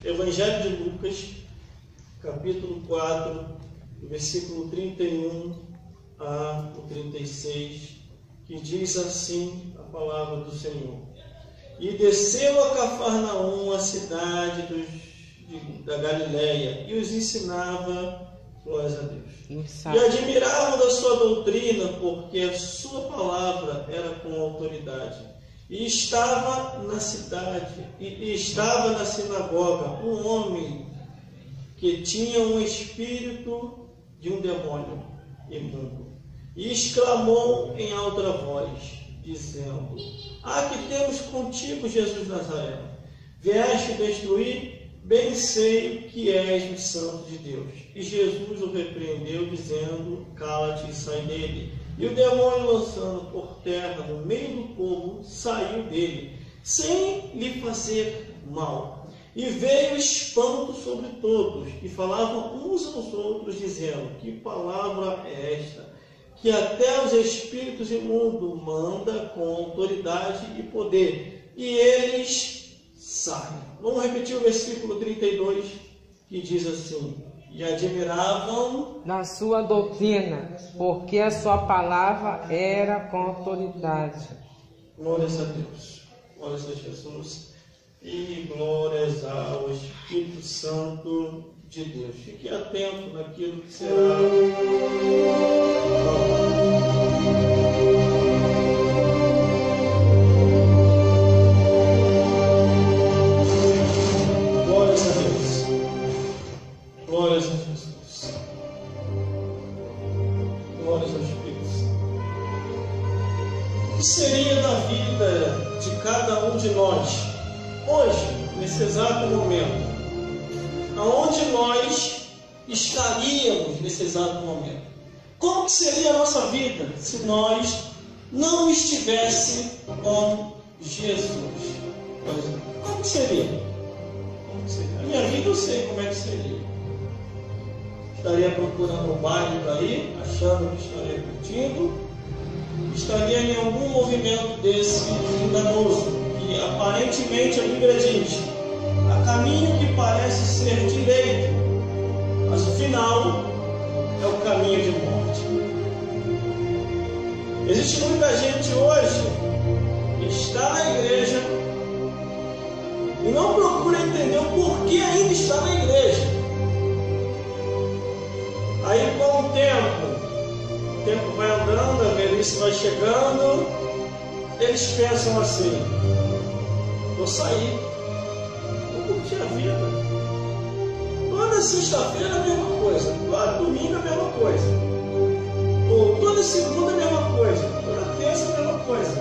Evangelho de Lucas, capítulo 4, versículo 31 a 36, que diz assim a palavra do Senhor. E desceu a Cafarnaum, a cidade da Galileia, e os ensinava, glórias a Deus. E admiravam da sua doutrina, porque a sua palavra era com autoridade. E estava na cidade, e estava na sinagoga, um homem que tinha um espírito de um demônio imundo. E exclamou em alta voz, dizendo: que temos contigo, Jesus Nazareno? Vieste destruir? Bem sei que és o Santo de Deus. E Jesus o repreendeu, dizendo: cala-te e sai dele. E o demônio, lançando por terra no meio do povo, saiu dele, sem lhe fazer mal. E veio espanto sobre todos, e falavam uns aos outros, dizendo: que palavra é esta? Que até os espíritos imundos manda com autoridade e poder, e eles saem. Vamos repetir o versículo 32, que diz assim: e admiravam na sua doutrina, porque a sua palavra era com autoridade. Glórias a Deus, glórias a Jesus e glórias ao Espírito Santo de Deus. Fique atento naquilo que será glórias a Deus, glórias a Jesus, glórias ao Espírito Santo. O que seria da vida de cada um de nós hoje, nesse exato momento? Aonde nós estaríamos nesse exato momento? Como que seria a nossa vida se nós não estivéssemos com Jesus? Como que seria? A minha vida eu sei como é que seria. Estaria procurando um baile para ir, achando que estaria curtindo. Estaria em algum movimento desse enganoso, que aparentemente a Bíblia diz: a caminho que parece ser direito, mas o final é o caminho de morte. Existe muita gente hoje que está na igreja e não procura entender o porquê ainda está na igreja. Aí com o tempo vai andando, a velhice vai chegando, eles pensam assim: vou sair, vou curtir a vida. Toda sexta-feira a mesma coisa, todo domingo a mesma coisa, ou toda segunda a mesma coisa, toda terça a mesma coisa,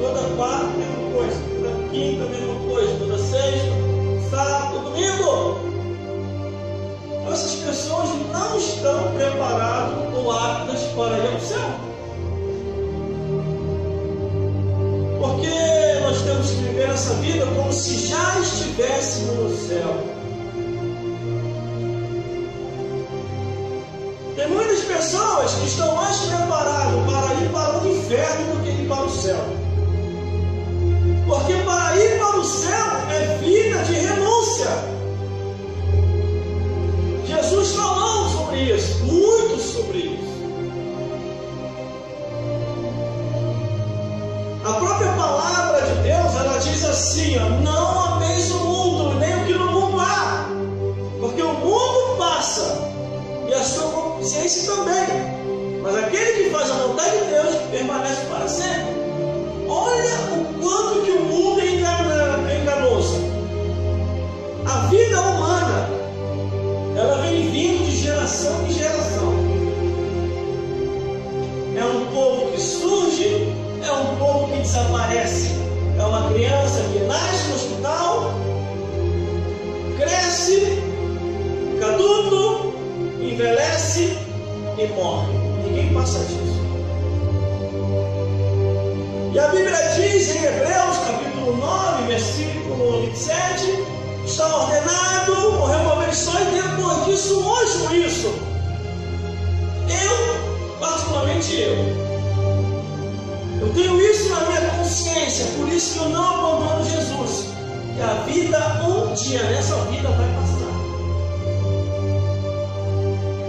toda quarta a mesma coisa, toda quinta a mesma coisa, toda sexta, sábado, domingo. Essas pessoas não estão preparadas ou aptas para ir ao céu. Porque nós temos que viver essa vida como se já estivéssemos no céu. Tem muitas pessoas que estão mais preparadas para ir para o inferno do que ir para o céu. Porque para ir para o céu é vida de renúncia. Jesus falou sobre isso, muito sobre isso. A própria palavra de Deus, ela diz assim: não ameis o mundo, nem o que no mundo há, porque o mundo passa e a sua consciência também, mas aquele que faz a vontade de Deus permanece para sempre. Olha o quanto que o mundo é enganoso. A vida humana, ela vem vindo de geração em geração. É um povo que surge, é um povo que desaparece. É uma criança que nasce no hospital, cresce, fica adulto, envelhece e morre. Ninguém passa disso. E a Bíblia diz em Hebreus capítulo 9, versículo 27, está ordenado morrer uma vez só, e depois disso hoje por isso. Particularmente eu tenho isso na minha consciência, por isso que eu não abandono Jesus. Que a vida um dia nessa vida vai passar.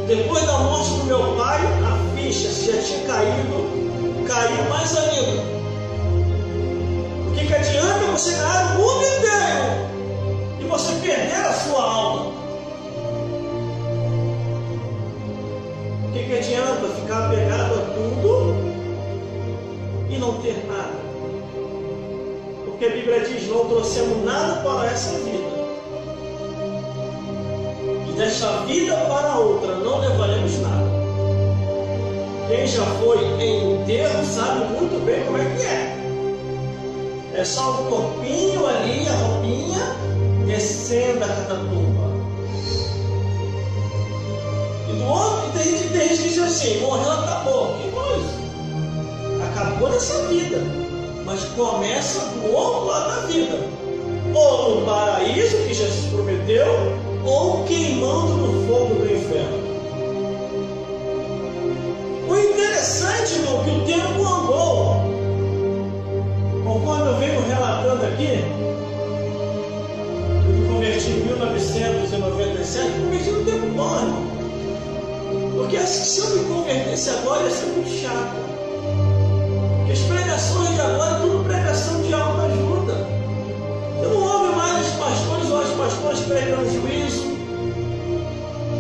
Depois da morte do meu pai, a ficha, se já tinha caído, caiu mais ainda. O que adianta você ganhar o mundo inteiro e você perder a sua alma? O que adianta ficar apegado a tudo e não ter nada? Porque a Bíblia diz: não trouxemos nada para essa vida, e desta vida para a outra não levaremos nada. Quem já foi em enterro sabe muito bem como é que é. É só o corpinho ali, a roupinha, descendo a catatumba. E do outro, tem gente que diz assim: morreu, acabou. Que coisa? Acabou nessa vida, mas começa do outro lado da vida, ou no paraíso que Jesus prometeu, ou queimando no fogo do inferno. O interessante, irmão, que o tempo andou, conforme eu venho relatando aqui. Eu me converti em 1997, me converti no tempo bom, irmão. Porque se eu me convertesse agora ia ser muito chato. Porque as pregações de agora é tudo pregação de autoajuda. Você não ouve mais os pastores ou as pastoras pregando juízo.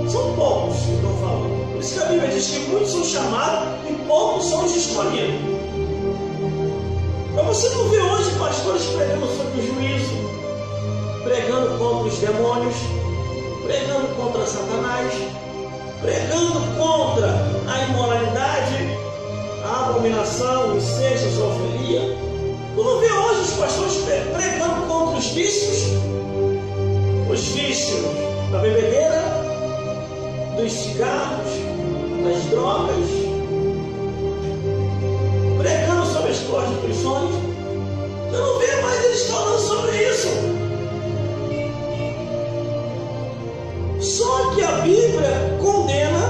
São poucos que estão falando. Por isso que a Bíblia diz que muitos são chamados e poucos são os escolhidos. Mas você não vê hoje pastores pregando sobre o juízo, pregando contra os demônios, pregando contra Satanás, pregando contra a imoralidade, a abominação, o incesto, a zoofilia. Tu não vê hoje os pastores pregando contra os vícios da bebedeira, dos cigarros, das drogas, pregando sobre as prostituições. Tu não vê mais eles falando sobre isso. Só que a Bíblia condena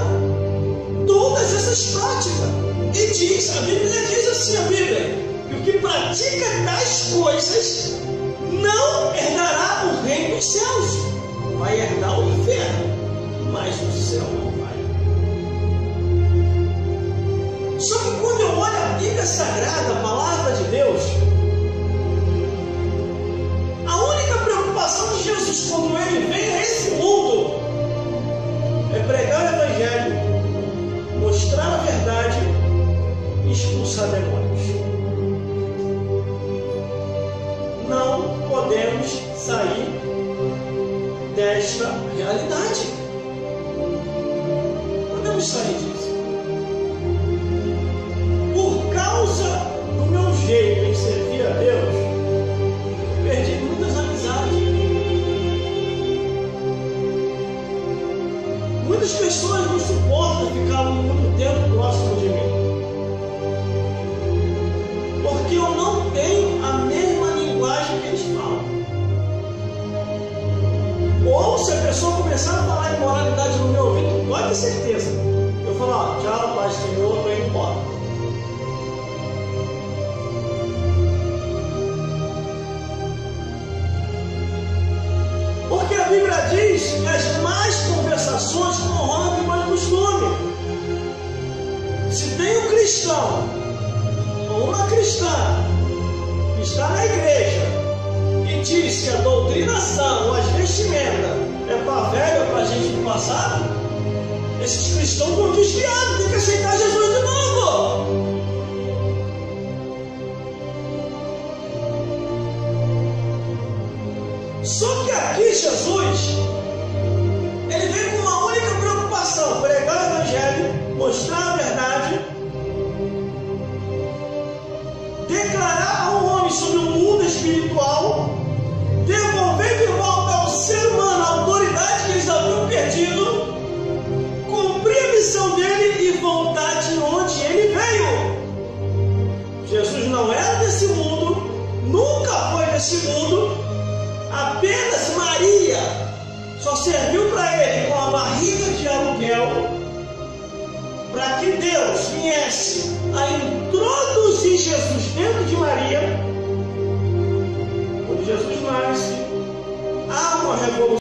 todas essas práticas. E diz, a Bíblia diz assim, a Bíblia, que o que pratica tais coisas não herdará o reino dos céus. Vai herdar o inferno, mas o céu não vai. Só que quando eu olho a Bíblia Sagrada, a palavra de Deus, a única preocupação de Jesus quando ele vem a esse mundo é pregar o Evangelho, mostrar a verdade e expulsar demônios. Não podemos sair desta realidade. Não podemos sair disso. Por causa do meu jeito em servir a Deus, perdi muitas amizades. Muitas pessoas não suportam ficar muito tempo próximo de mim, porque eu não tenho a mesma linguagem que eles falam. Ou se a pessoa começar a falar imoralidade no meu ouvido, pode ter certeza. Eu falo: ó, tchau, paz do Senhor, estou indo embora. Porque a Bíblia diz que as más conversações corrompem o bom costume. Se tem um cristão ou uma cristã que está na igreja e diz que a doutrinação ou as vestimentas é para velho, para gente do passado, esses cristãos estão desviados, tem que aceitar Jesus de novo. Só que aqui Jesus, ele vem com uma única preocupação: pregar o Evangelho, mostrar a verdade, declarar ao homem sobre o mundo espiritual, devolver de volta ao ser humano a autoridade que eles haviam perdido, cumprir a missão dele e voltar de onde ele veio. Jesus não era desse mundo, nunca foi desse mundo. Apenas Maria só serviu para ele com a barriga de aluguel, para que Deus viesse a introduzir